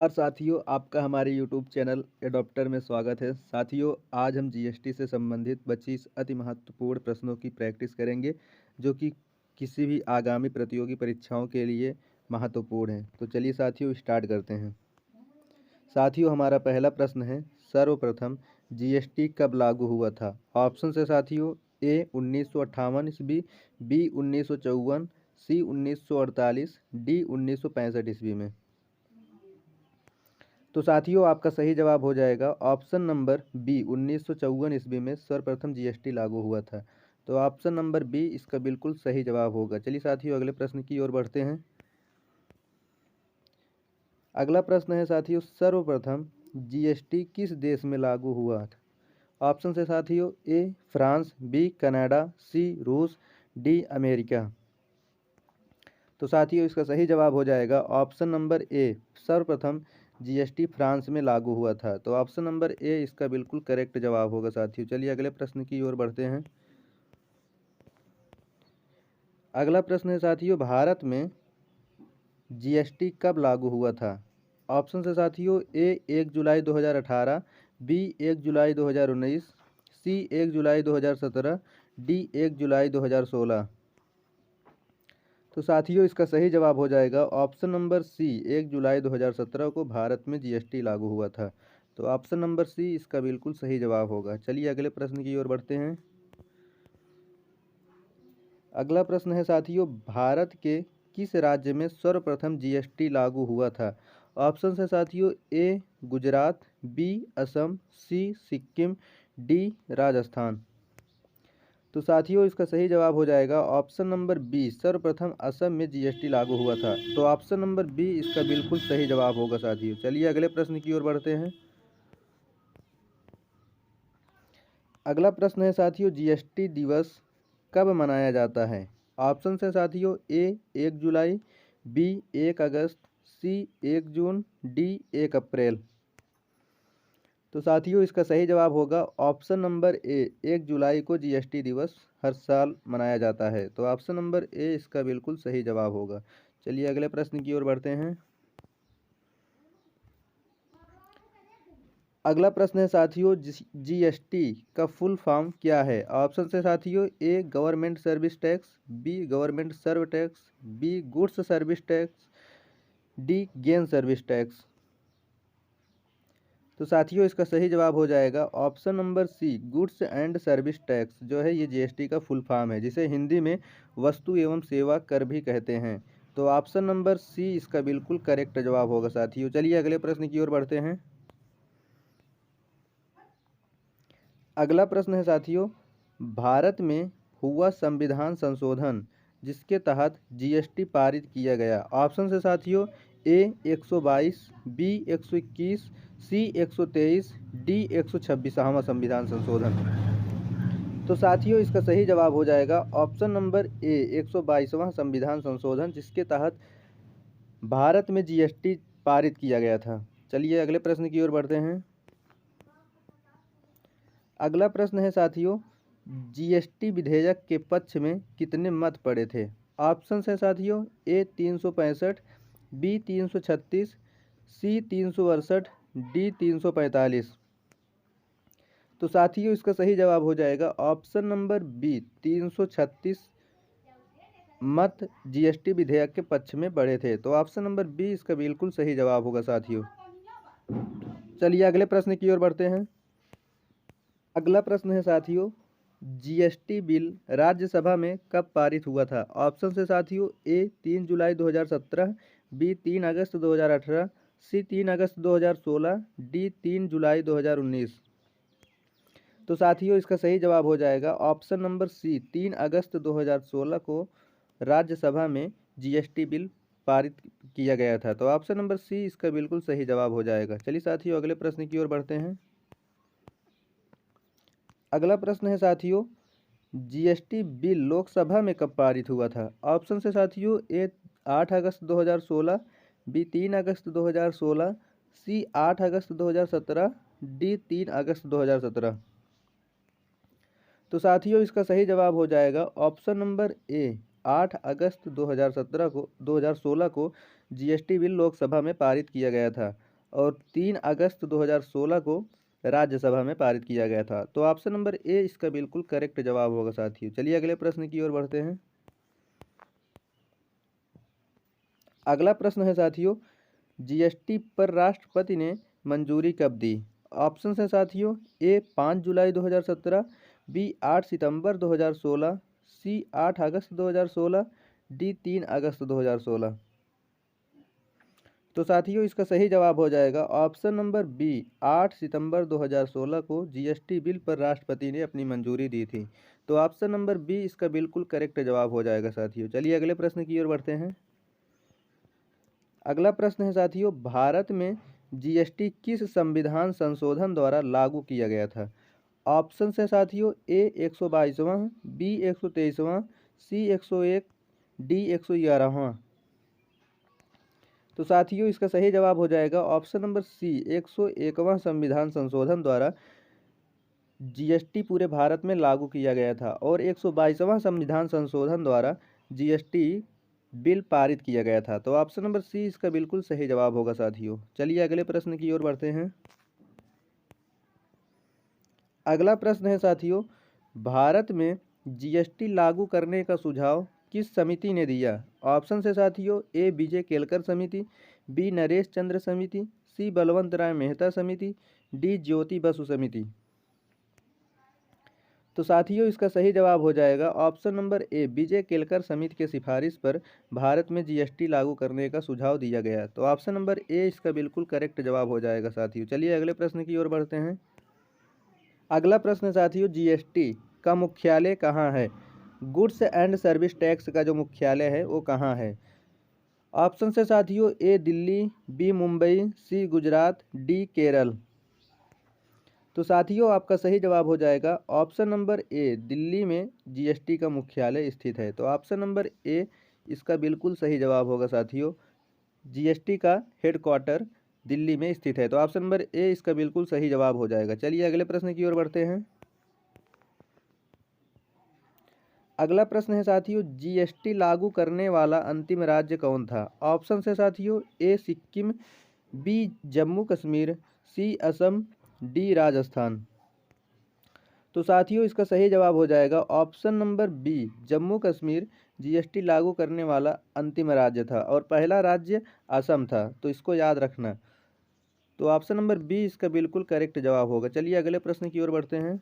और साथियों, आपका हमारे यूट्यूब चैनल एडॉप्टर में स्वागत है। साथियों, आज हम जीएसटी से संबंधित 25 अति महत्वपूर्ण प्रश्नों की प्रैक्टिस करेंगे, जो कि किसी भी आगामी प्रतियोगी परीक्षाओं के लिए महत्वपूर्ण है। तो चलिए साथियों, स्टार्ट करते हैं। साथियों, हमारा पहला प्रश्न है, सर्वप्रथम जीएसटी कब लागू हुआ था? ऑप्शन है साथियों, ए 1958 ईस्वी, बी 1954, सी 1948, डी 1965 ईस्वी में। तो साथियों, आपका सही जवाब हो जाएगा ऑप्शन नंबर बी 1954 ईस्वी में सर्वप्रथम जीएसटी लागू हुआ था। तो ऑप्शन नंबर बी इसका बिल्कुल सही जवाब होगा। चलिए साथियों, अगले प्रश्न की ओर बढ़ते हैं। अगला प्रश्न है साथियों, सर्वप्रथम जीएसटी किस देश में लागू हुआ था? ऑप्शन है साथियों, ए फ्रांस, बी कनाडा, सी रूस, डी अमेरिका। तो साथियों, इसका सही जवाब हो जाएगा ऑप्शन नंबर ए, सर्वप्रथम जीएसटी फ्रांस में लागू हुआ था। तो ऑप्शन नंबर ए इसका बिल्कुल करेक्ट जवाब होगा साथियों। चलिए अगले प्रश्न की ओर बढ़ते हैं। अगला प्रश्न है साथियों, भारत में जीएसटी कब लागू हुआ था? ऑप्शन है साथियों, ए 1 जुलाई 2018, बी 1 जुलाई 2019, सी 1 जुलाई 2017, डी 1 जुलाई 2016। तो साथियों, इसका सही जवाब हो जाएगा ऑप्शन नंबर सी, 1 जुलाई 2017 को भारत में जीएसटी लागू हुआ था। तो ऑप्शन नंबर सी इसका बिल्कुल सही जवाब होगा। चलिए अगले प्रश्न की ओर बढ़ते हैं। अगला प्रश्न है साथियों, भारत के किस राज्य में सर्वप्रथम जीएसटी लागू हुआ था? ऑप्शन है साथियों, ए गुजरात, बी असम, सी सिक्किम, डी राजस्थान। तो साथियों, इसका सही जवाब हो जाएगा ऑप्शन नंबर बी, सर्वप्रथम असम में जीएसटी लागू हुआ था। तो ऑप्शन नंबर बी इसका बिल्कुल सही जवाब होगा साथियों। चलिए अगले प्रश्न की ओर बढ़ते हैं। अगला प्रश्न है साथियों, जीएसटी दिवस कब मनाया जाता है? ऑप्शन है साथियों, ए 1 जुलाई, बी 1 अगस्त, सी 1 जून, डी 1 अप्रैल। तो साथियों, इसका सही जवाब होगा ऑप्शन नंबर ए, 1 जुलाई को जीएसटी दिवस हर साल मनाया जाता है। तो ऑप्शन नंबर ए इसका बिल्कुल सही जवाब होगा। चलिए अगले प्रश्न की ओर बढ़ते हैं। अगला प्रश्न है साथियों, जीएसटी का फुल फॉर्म क्या है? ऑप्शन है साथियों, A government service tax, B government serve tax, B goods service tax, D gain service tax. तो साथियों, इसका सही जवाब हो जाएगा option number C, goods and service tax. जो है ये जीएसटी का फुल फॉर्म है, जिसे हिंदी में वस्तु एवं सेवा कर भी कहते हैं। तो ऑप्शन नंबर सी इसका बिल्कुल करेक्ट जवाब होगा साथियों। चलिए अगले प्रश्न की ओर बढ़ते हैं। अगला प्रश्न है साथियों, भारत में हुआ संविधान संशोधन जिसके तहत जीएसटी पारित किया गया। ऑप्शन है साथियों, ए 122, बी 121, सी 123, डी 126वां संविधान संशोधन। तो साथियों, इसका सही जवाब हो जाएगा ऑप्शन नंबर ए 122वां संविधान संशोधन, जिसके तहत भारत में जीएसटी पारित किया गया था। चलिए अगले प्रश्न की ओर बढ़ते हैं। अगला प्रश्न है साथियों, जीएसटी विधेयक के पक्ष में कितने मत पड़े थे? ऑप्शन है साथियों, ए 365, बी 336, सी 368, डी 345। तो साथियों, इसका सही जवाब हो जाएगा ऑप्शन नंबर बी, 336 मत जीएसटी विधेयक के पक्ष में पड़े थे। तो ऑप्शन नंबर बी इसका बिल्कुल सही जवाब होगा साथियों। चलिए अगले प्रश्न की ओर बढ़ते हैं। अगला प्रश्न है साथियों, जीएसटी बिल राज्यसभा में कब पारित हुआ था? ऑप्शन है साथियों, ए 3 जुलाई 2017, बी 3 अगस्त 2018, सी 3 अगस्त 2016, डी 3 जुलाई 2019। तो साथियों, इसका सही जवाब हो जाएगा ऑप्शन नंबर सी, 3 अगस्त 2016 को राज्यसभा में जीएसटी बिल पारित किया गया था। तो ऑप्शन नंबर सी इसका बिल्कुल सही जवाब हो जाएगा। चलिए साथियों, अगले प्रश्न की ओर बढ़ते हैं। अगला प्रश्न है साथियों, जीएसटी बिल लोकसभा में कब पारित हुआ था? ऑप्शन से साथियों, ए 8 अगस्त 2016, बी 3 अगस्त 2016, सी 8 अगस्त 2017, डी 3 अगस्त 2017। तो साथियों, इसका सही जवाब हो जाएगा ऑप्शन नंबर ए, 8 अगस्त 2016 को जीएसटी बिल लोकसभा में पारित किया गया था। और 3 अगस्त 2016 को राज्यसभा में पारित किया गया था। तो ऑप्शन नंबर ए इसका बिल्कुल करेक्ट जवाब होगा साथियों। चलिए अगले प्रश्न की ओर बढ़ते हैं। अगला प्रश्न है साथियों, जीएसटी पर राष्ट्रपति ने मंजूरी कब दी? ऑप्शन है साथियों, ए 5 जुलाई 2017, बी 8 सितंबर 2016, सी 8 अगस्त 2016, डी 3 अगस्त 2016। तो साथियों इसका सही जवाब हो जाएगा ऑप्शन नंबर बी, 8 सितंबर 2016 को जीएसटी बिल पर राष्ट्रपति ने अपनी मंजूरी दी थी। तो ऑप्शन नंबर बी इसका बिल्कुल करेक्ट जवाब हो जाएगा साथियों। चलिए अगले प्रश्न की ओर बढ़ते हैं। अगला प्रश्न है साथियों, भारत में जीएसटी किस संविधान संशोधन द्वारा लागू किया गया था? ऑप्शन है साथियों, ए 122वां, बी 123वां, सी 101, डी 111वां। तो साथियों इसका सही जवाब हो जाएगा ऑप्शन नंबर सी, 101वां संविधान संशोधन द्वारा जीएसटी पूरे भारत में लागू किया गया था और 122वां संविधान संशोधन द्वारा जीएसटी बिल पारित किया गया था। तो ऑप्शन नंबर सी इसका बिल्कुल सही जवाब होगा साथियों। चलिए अगले प्रश्न की ओर बढ़ते हैं। अगला प्रश्न है साथियों, भारत में जीएसटी लागू करने का सुझाव किस समिति ने दिया? ऑप्शन है साथियों, ए विजय केलकर समिति, बी नरेश चंद्र समिति, सी बलवंत राय मेहता समिति, डी ज्योति बसु समिति। तो साथियों इसका सही जवाब हो जाएगा ऑप्शन नंबर ए, विजय केलकर समिति के सिफारिश पर भारत में जीएसटी लागू करने का सुझाव दिया गया। तो ऑप्शन नंबर ए इसका बिल्कुल करेक्ट जवाब हो जाएगा साथियों। चलिए अगले प्रश्न की ओर बढ़ते हैं। अगला प्रश्न साथियों, जीएसटी का मुख्यालय कहाँ है? गुड्स एंड सर्विस टैक्स का जो मुख्यालय है वो कहाँ है? ऑप्शन से साथियों, ए दिल्ली, बी मुंबई, सी गुजरात, डी केरल। तो साथियों आपका सही जवाब हो जाएगा ऑप्शन नंबर ए, दिल्ली में जीएसटी का मुख्यालय स्थित है। तो ऑप्शन नंबर ए इसका बिल्कुल सही जवाब होगा साथियों। जीएसटी का हेडक्वार्टर दिल्ली में स्थित है। तो ऑप्शन नंबर ए इसका बिल्कुल सही जवाब हो जाएगा। चलिए अगले प्रश्न की ओर बढ़ते हैं। अगला प्रश्न है साथियों, जीएसटी लागू करने वाला अंतिम राज्य कौन था? ऑप्शन है साथियों, A Sikkim, B Jammu Kashmir, C Assam, D Rajasthan. तो साथियों इसका सही जवाब हो जाएगा option number B, Jammu Kashmir GST लागू करने वाला अंतिम राज्य था और पहला राज्य असम था। तो इसको याद रखना। तो ऑप्शन नंबर बी इसका बिल्कुल करेक्ट जवाब होगा। चलिए अगले प्रश्न की ओर बढ़ते हैं।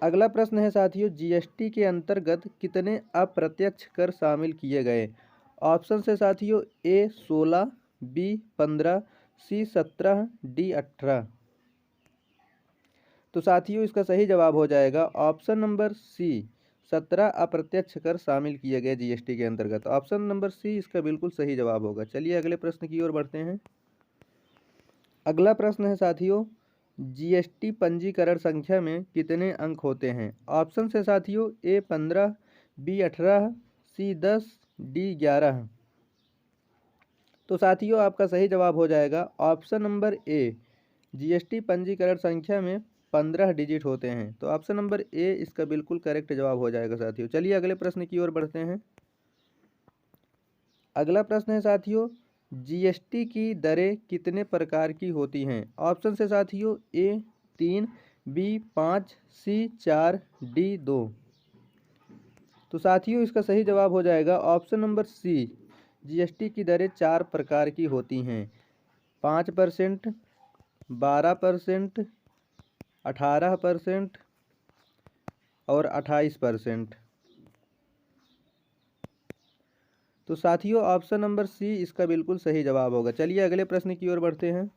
अगला प्रश्न है साथियों, जीएसटी के अंतर्गत कितने अप्रत्यक्ष कर शामिल किए गए? ऑप्शन है साथियों, ए 16, बी 15, सी 17, डी 18। तो साथियों इसका सही जवाब हो जाएगा ऑप्शन नंबर सी, 17 अप्रत्यक्ष कर शामिल किए गए जीएसटी के अंतर्गत। ऑप्शन नंबर सी इसका बिल्कुल सही जवाब होगा। चलिए अगले प्रश्न की ओर बढ़ते हैं। अगला प्रश्न है साथियों, जीएसटी पंजीकरण संख्या में कितने अंक होते हैं? ऑप्शन है साथियों, ए 15, बी 18, सी 10, डी 11। तो साथियों आपका सही जवाब हो जाएगा ऑप्शन नंबर ए, जीएसटी पंजीकरण संख्या में 15 डिजिट होते हैं। तो ऑप्शन नंबर ए इसका बिल्कुल करेक्ट जवाब हो जाएगा साथियों। चलिए अगले प्रश्न की ओर बढ़ते हैं। अगला प्रश्न है साथियों, जीएसटी की दरें कितने प्रकार की होती हैं? ऑप्शन से साथियों, ए 3, बी 5, सी 4, डी 2। तो साथियों इसका सही जवाब हो जाएगा ऑप्शन नंबर सी, जीएसटी की दरें 4 प्रकार की होती हैं। 5%, 12%, 18% और 28%। तो साथियों ऑप्शन नंबर सी इसका बिल्कुल सही जवाब होगा। चलिए अगले प्रश्न की ओर बढ़ते हैं।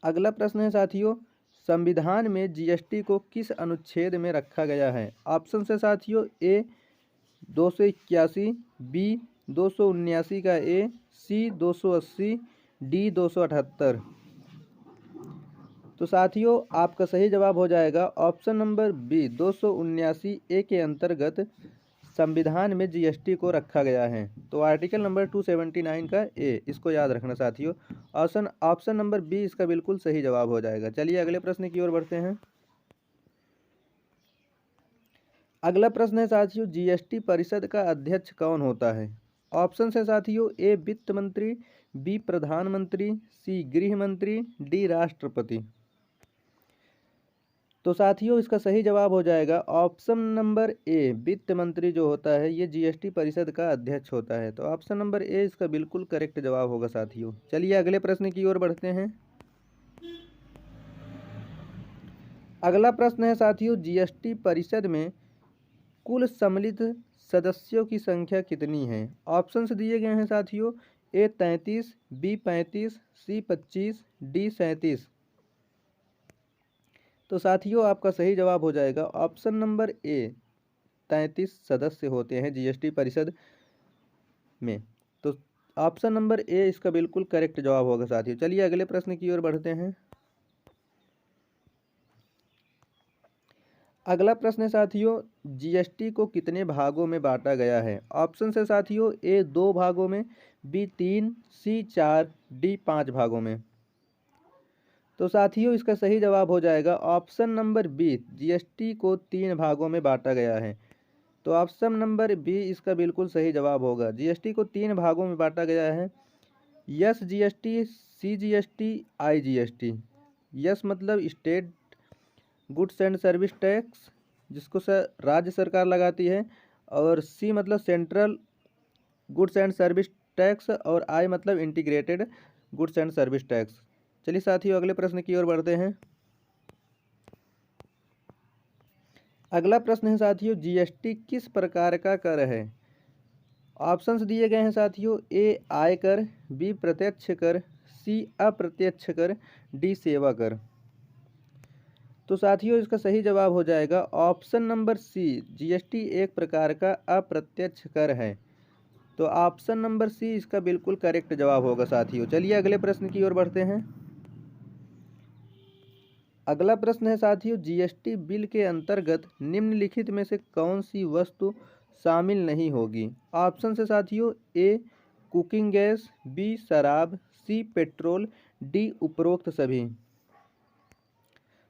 अगला प्रश्न है साथियों, संविधान में जीएसटी को किस अनुच्छेद में रखा गया है? ऑप्शन से साथियों, ए 281, बी 279 का ए, सी 280, डी 278। तो साथियों आपका सही जवाब हो जाएगा ऑप्शन नंबर बी, 279 ए के अंतर्गत संविधान में जीएसटी को रखा गया है। तो आर्टिकल नंबर 279 का ए, इसको याद रखना साथियों। ऑप्शन नंबर बी इसका बिल्कुल सही जवाब हो जाएगा। चलिए अगले प्रश्न की ओर बढ़ते हैं। अगला प्रश्न है साथियों, जीएसटी परिषद का अध्यक्ष कौन होता है? ऑप्शन है साथियों, ए वित्त मंत्री, बी प्रधानमंत्री, सी गृह मंत्री, डी राष्ट्रपति। तो साथियों इसका सही जवाब हो जाएगा ऑप्शन नंबर ए, वित्त मंत्री जो होता है ये जीएसटी परिषद का अध्यक्ष होता है। तो ऑप्शन नंबर ए इसका बिल्कुल करेक्ट जवाब होगा साथियों। चलिए अगले प्रश्न की ओर बढ़ते हैं। अगला प्रश्न है साथियों, जीएसटी परिषद में कुल सम्मिलित सदस्यों की संख्या कितनी है? ऑप्शंस दिए गए हैं साथियों, ए 33, बी 35, सी 25, डी 37। तो साथियों आपका सही जवाब हो जाएगा ऑप्शन नंबर ए, 33 सदस्य होते हैं जीएसटी परिषद में। तो ऑप्शन नंबर ए इसका बिल्कुल करेक्ट जवाब होगा साथियों। चलिए अगले प्रश्न की ओर बढ़ते हैं। अगला प्रश्न है साथियों, जीएसटी को कितने भागों में बांटा गया है? ऑप्शन है साथियों, ए 2 भागों में, बी 3, सी 4, डी 5 भागों में। तो साथियों इसका सही जवाब हो जाएगा ऑप्शन नंबर बी, जीएसटी को 3 भागों में बांटा गया है। तो ऑप्शन नंबर बी इसका बिल्कुल सही जवाब होगा। जीएसटी को 3 भागों में बांटा गया है, S GST, C GST, I GST. S मतलब state goods and service tax जिसको राज्य सरकार लगाती है, और सी मतलब central goods and service tax, और आई मतलब integrated goods and service tax. चलिए साथियों अगले प्रश्न की ओर बढ़ते हैं। अगला प्रश्न है साथियों, जीएसटी किस प्रकार का कर है? ऑप्शंस दिए गए हैं साथियों, ए आयकर, बी प्रत्यक्ष कर, सी अप्रत्यक्ष कर, डी सेवा कर। तो साथियों इसका सही जवाब हो जाएगा ऑप्शन नंबर सी, जीएसटी एक प्रकार का अप्रत्यक्ष कर है। तो ऑप्शन नंबर सी इसका बिल्कुल करेक्ट जवाब होगा साथियों। चलिए अगले प्रश्न की ओर बढ़ते हैं। अगला प्रश्न है साथियों, जीएसटी बिल के अंतर्गत निम्नलिखित में से कौन सी वस्तु शामिल नहीं होगी? ऑप्शन है साथियों, ए कुकिंग गैस, बी शराब, सी पेट्रोल, डी उपरोक्त सभी।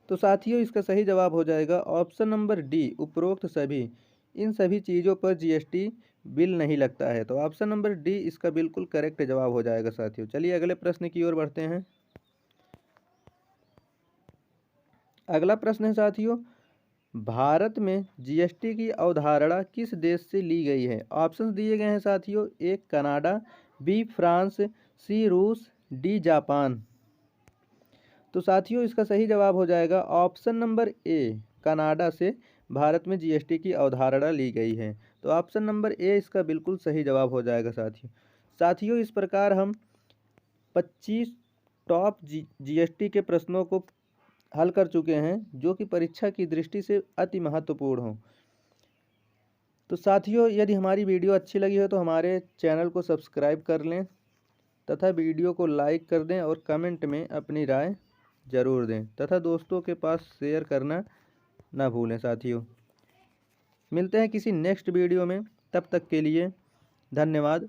तो साथियों इसका सही जवाब हो जाएगा ऑप्शन नंबर डी, उपरोक्त सभी। इन सभी चीज़ों पर जीएसटी बिल नहीं लगता है। तो ऑप्शन नंबर डी इसका बिल्कुल करेक्ट जवाब हो जाएगा साथियों। चलिए अगले प्रश्न की ओर बढ़ते हैं। अगला प्रश्न है साथियों, भारत में जीएसटी की अवधारणा किस देश से ली गई है? ऑप्शंस दिए गए हैं साथियों, ए कनाडा, बी फ्रांस, सी रूस, डी जापान। तो साथियों इसका सही जवाब हो जाएगा ऑप्शन नंबर ए, कनाडा से भारत में जीएसटी की अवधारणा ली गई है। तो ऑप्शन नंबर ए इसका बिल्कुल सही जवाब हो जाएगा साथियों इस प्रकार हम 25 टॉप जीएसटी के प्रश्नों को हल कर चुके हैं जो कि परीक्षा की दृष्टि से अति महत्वपूर्ण हो। तो साथियों यदि हमारी वीडियो अच्छी लगी हो तो हमारे चैनल को सब्सक्राइब कर लें तथा वीडियो को लाइक कर दें और कमेंट में अपनी राय ज़रूर दें तथा दोस्तों के पास शेयर करना ना भूलें साथियों। मिलते हैं किसी नेक्स्ट वीडियो में, तब तक के लिए धन्यवाद।